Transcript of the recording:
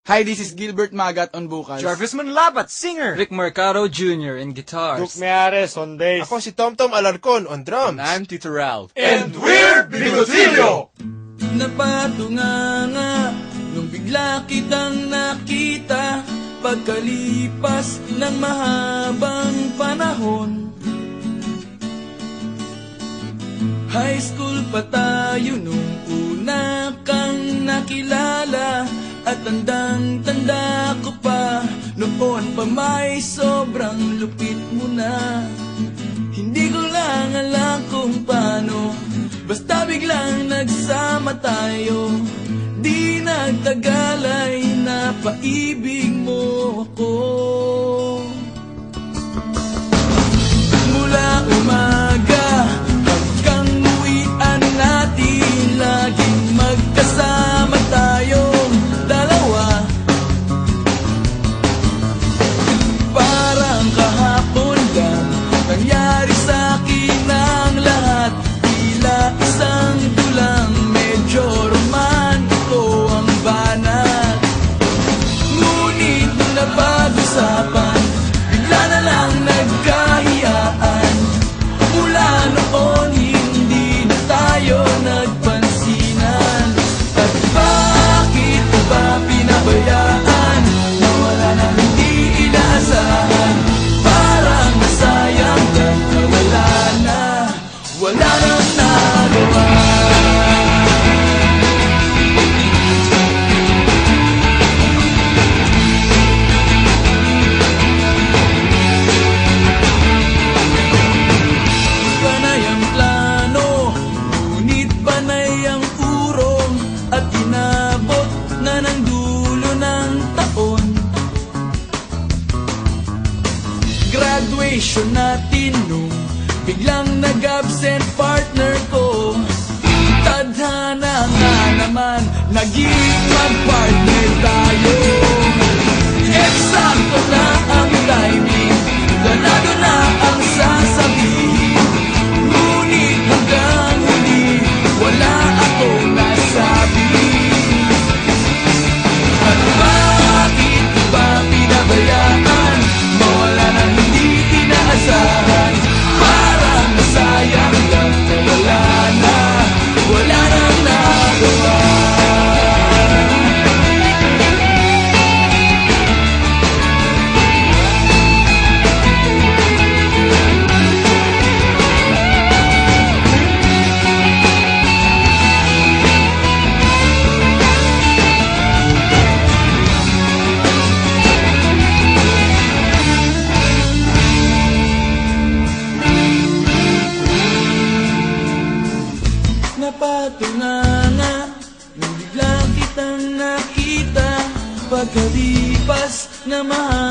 Hi, this is Gilbert Magat on vocals. Jarvis Manlabat, singer. Rick Mercado Jr. in guitars. Duke Meares on bass. Ako si Tomtom Alarcon on drums. I'm Tito Ralph. And we're Bigotillo! Napatunganga nung bigla kitang nakita pagkalipas ng mahabang panahon. High school pa tayo nung una kang nakilala, at tandang-tanda ko pa, noon pa may sobrang lupit mo na. Hindi ko lang alam kung paano, basta biglang nagsama tayo. Di nagtagal ay napaibig mo ako. Mula umaga hanggang uwian natin, laging magkasama tayong dalawa. Parang kahapon lang nangyari sa'kin ang lahat, tila isang dulang, medyo romantiko ang banat. Ngunit nung napag-usapan, bigla na lang nagkahiyaan. Mula noon hindi na tayo nagpansinan. At bakit ko ba pinabayaan na wala nang hindi inaasahan? Parang nasayang lang na wala nang nagawa. Panay ang plano, ngunit panay ang urong, at inabot na ng dulo ng taon. Graduation natin nung biglang nag-absent partner ko. Tadhana nga naman, naging mag-partner tayo. Eksakto na ang timing, ganado na ang sasabihin. Ngunit hanggang huli, wala akong nasabi. At bakit ko ba pinabayaan, mawala nang hindi inaasahan? Parang nasayang lang na wala nang nagawa. Napatunganga nung bigla kitang nakita pagkalipas na mahal.